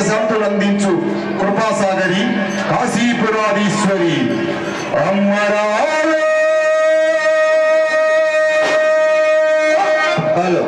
సంతులందించు కృపాసాగరి కాశీపురాధీశ్వరి అమ్మరాలో hello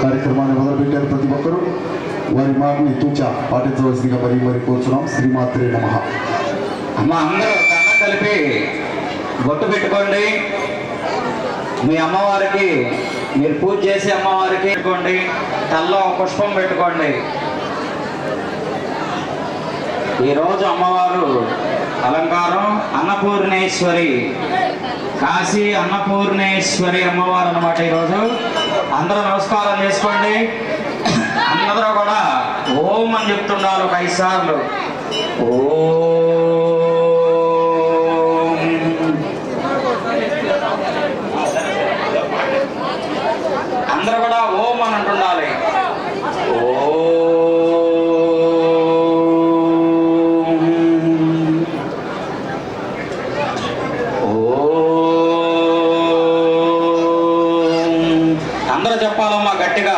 కార్యక్రమాన్ని మొదలుపెట్టారు. ప్రతి ఒక్కరూ వారి మాటని తూచా పాటించవలసిందిగా మరి కోరుచున్నాం. శ్రీమాత్రే నమః. అమ్మ అందరూ కన్న కలిపి బొట్టు పెట్టుకోండి. మీ అమ్మవారికి మీరు పూజ చేసి అమ్మవారికి పెట్టుకోండి. తల్లో పుష్పం పెట్టుకోండి. ఈరోజు అమ్మవారు అలంకారం అన్నపూర్ణేశ్వరి, కాశీ అన్నపూర్ణేశ్వరి అమ్మవారు అన్నమాట. ఈరోజు అందరూ నమస్కారం చేసుకోండి. అందరూ కూడా ఓం అని చెప్తున్నారు 5 సార్లు. అందరూ కూడా ఓం అని అంటుండాలి. అందరూ చెప్పాలమ్మా గట్టిగా.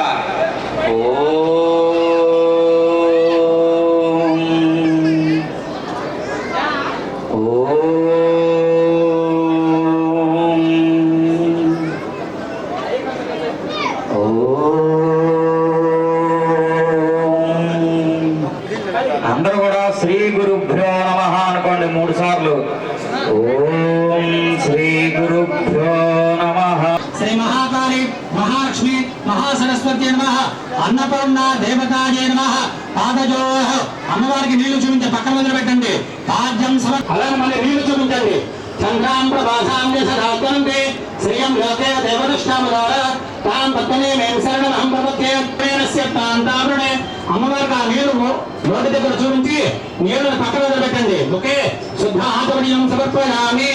అందరూ కూడా శ్రీ గురుభ్యో నమః అనుకోండి 3 సార్లు. ఓం శ్రీ గురుభ్యో నమః. శ్రీ మహాకాళి మహాలక్ష్మి మహాసరస్వతి నమః. అన్నపూర్ణ దేవతాయే నమః. పాదజో అమ్మవారికి నీళ్లు చూపించే పక్కన వదిలి పెట్టండి. పాద్యం అలాగే మళ్ళీ నీళ్లు చూపించండి. సంగ్రాం ప్రభాసాంగే సదాత్మంతే శ్రీయం లోకే దేవదృష్టాముదార తాం పత్నే మేం శరణం ప్రపత్తే ప్రేరస్య తాంతావృణే. అమ్మవారికి ఆ నీళ్లు నోటి దగ్గర చూపించి నీళ్లను పక్కన వదిలి పెట్టండి. ఓకే. శుద్ధాచమనీయం సమర్పయామి.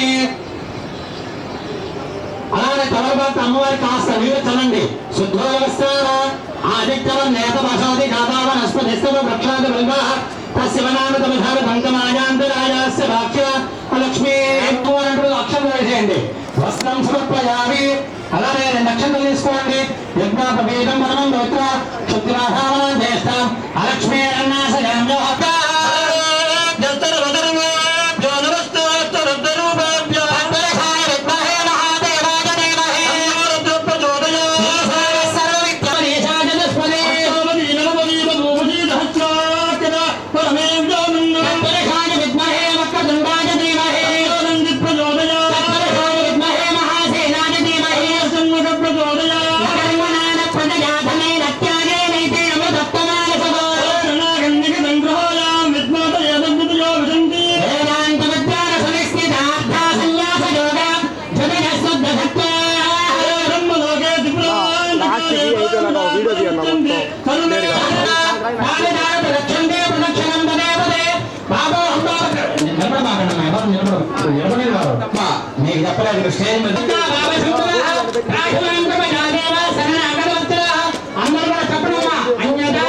అలానే తర్వాత అమ్మవారికి కాస్త నీళ్లు చల్లండి. శుద్ధోవస్థాన ఆదిత్యవం నేత భాషాది గాతావనస్పతిస్తవ వృక్షాది వల్వః తస్య వనామృత విధాన బంకమాయాంతరాయాస్య వాక్య లక్ష్మీ అంటూ అక్షరం వేసేయండి. వస్త్రం సమర్పయామి. అలానే 2 అక్షంతలు తీసుకోండి. యజ్ఞోపవీతం పరమం దోత్ర శుద్ధివాసావనం చేస్తాం. అలక్ష్మీ అన్నాశయామ్యో మీకు చెప్పలేదు స్టేజ్ మీద అందరూ కూడా చెప్పడమ్మా అన్యదా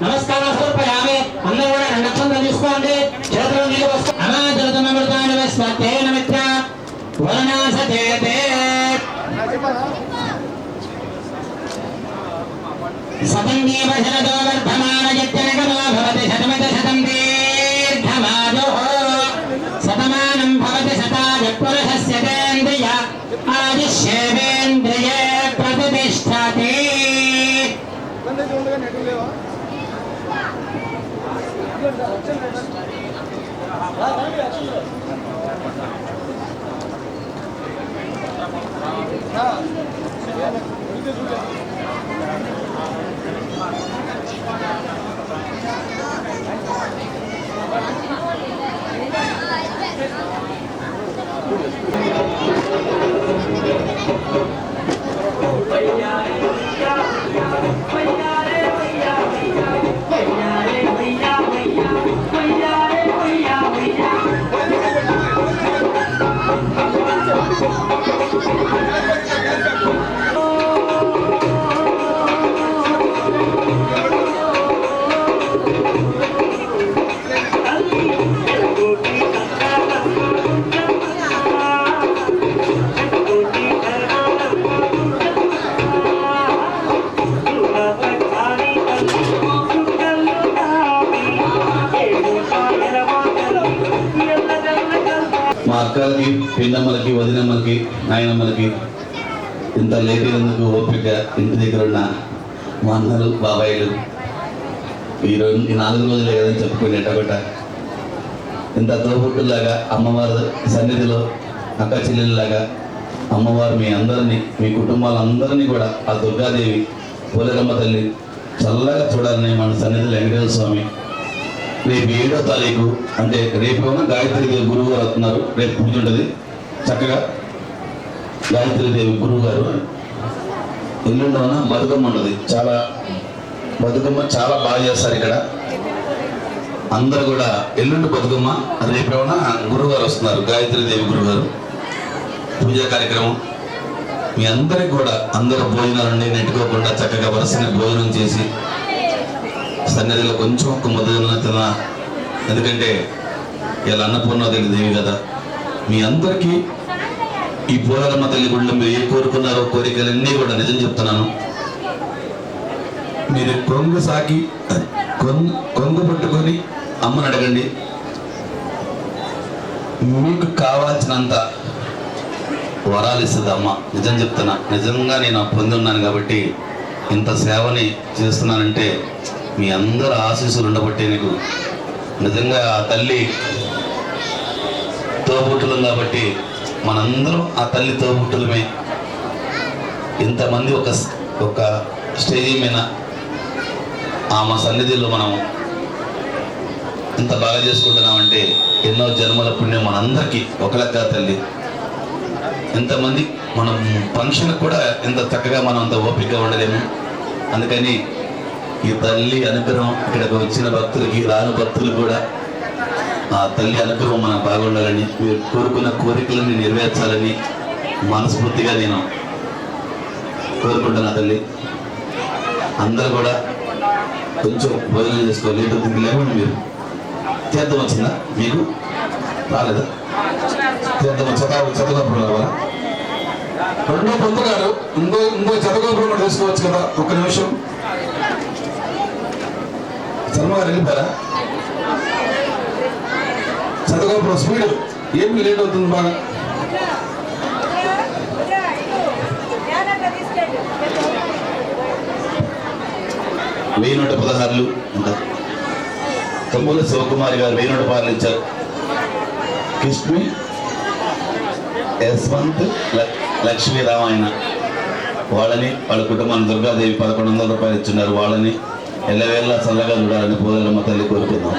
నమస్కారం సమర్పయామి. అందరూ కూడా రెండు అక్షంతలు తీసుకోండి. చేతులు నీళ్ళు సతంగీవ శరదో వర్ధమాన యజ్ఞనగమో భవతి శతమత శతం దీర్ఘమాయుః శతమానం భవతి శతాయ పురుషస్యేంద్రియ ఆయుష్యేంద్రియే ప్రతిష్టతి. మా అక్కలకి పిన్నమ్మలకి వదినమ్మలకి నాయనమ్మలకి ఇంత లేట్ అయినందుకు ఓపిక ఇంటి దగ్గర ఉన్న మా అన్నలు బాబాయిలు ఈ 4 రోజులే కదని చెప్పుకుని ఎట్టగొట్ట ఇంత తోబుట్టులాగా అమ్మవారి సన్నిధిలో అక్క చెల్లెళ్ళలాగా అమ్మవారు మీ అందరినీ మీ కుటుంబాలందరినీ కూడా ఆ దుర్గాదేవి పోలేరమ్మ తల్లి చల్లగా చూడాలని మన సన్నిధిలో వెంకటేశ్వర స్వామి రేపు 7వ తారీఖు అంటే రేపు గాయత్రీదేవి గురువు గారు వస్తున్నారు. రేపు పూజ ఉంటుంది చక్కగా. గాయత్రీదేవి గురువు గారు ఎల్లుండవన బతుకమ్మ ఉంటుంది. బతుకమ్మ చాలా బాగా చేస్తారు ఇక్కడ అందరు కూడా. ఎల్లుండి బతుకమ్మ, రేపేమన్నా గురువు గారు వస్తున్నారు, గాయత్రీదేవి గురువు గారు. పూజా కార్యక్రమం మీ అందరికి కూడా అందరూ భోజనాలన్నీ నెట్టుకోకుండా చక్కగా వరుసగా భోజనం చేసి సన్నిధిలో కొంచెం ఒక ముద్ద తిన. ఎందుకంటే ఇలా అన్నపూర్ణాదేవి దేవి కదా. మీ అందరికీ ఈ పోలేరమ్మ తల్లి గుళ్ళో మీరు ఏ కోరుకున్నారో కోరికలన్నీ కూడా నిజం చెప్తున్నాను. మీరు కొంగు సాకి కొంగు పట్టుకొని అమ్మని అడగండి. మీకు కావాల్సినంత వరాలు ఇస్తుంది అమ్మ. నిజం చెప్తున్నా, నిజంగా నేను పొంది ఉన్నాను కాబట్టి ఇంత సేవని చేస్తున్నానంటే మీ అందరు ఆశీస్సులు ఉండబట్టే నీకు నిజంగా ఆ తల్లి తోబుట్టులం కాబట్టి మనందరం ఆ తల్లి తోబుట్టులమే. ఇంతమంది ఒక స్టేజీ మీద ఆమె సన్నిధిలో మనం ఇంత బాగా చేసుకుంటున్నామంటే ఎన్నో జన్మల పుణ్యం మనందరికీ. ఒక లెక్క తల్లి ఇంతమంది మనం ఫంక్షన్ కూడా ఇంత చక్కగా మనం అంత ఓపికగా ఉండలేము. అందుకని ఈ తల్లి అనుగ్రహం ఇక్కడికి వచ్చిన భక్తులకి, రాని భక్తులు కూడా ఆ తల్లి అనుగ్రహం మనం బాగుండాలని, మీరు కోరుకున్న కోరికలన్నీ నెరవేర్చాలని మనస్ఫూర్తిగా నేను కోరుకుంటున్నా. తల్లి అందరూ కూడా కొంచెం భోజనం చేసుకో. లేట్ అవుతుంది లేకుండా మీరు తీర్థం వచ్చిందా? మీకు రాలేదా? తీర్థం చదగోపురం రావాలా? 2వ పొందు గారు ఇంకో చదగోపురం కూడా తీసుకోవచ్చు కదా. ఒక్క నిమిషం. శర్మ గారు వెళ్ళిపోయారా? చదగోపురం స్పీడ్ ఏమి లేట్ అవుతుంది బాగా. వెయ్యి 116 తమ్ముల శివకుమారి గారు 1016 ఇచ్చారు. కృష్ణి యశ్వంత్ లక్ష్మీ రామాయణ వాళ్ళని వాళ్ళ కుటుంబాన్ని దుర్గాదేవి 1100 రూపాయలు ఇచ్చున్నారు. వాళ్ళని ఎల్లవేళ్ళ చల్లగా చూడాలని పోలేరమ్మ తల్లి కోరుకుందాం.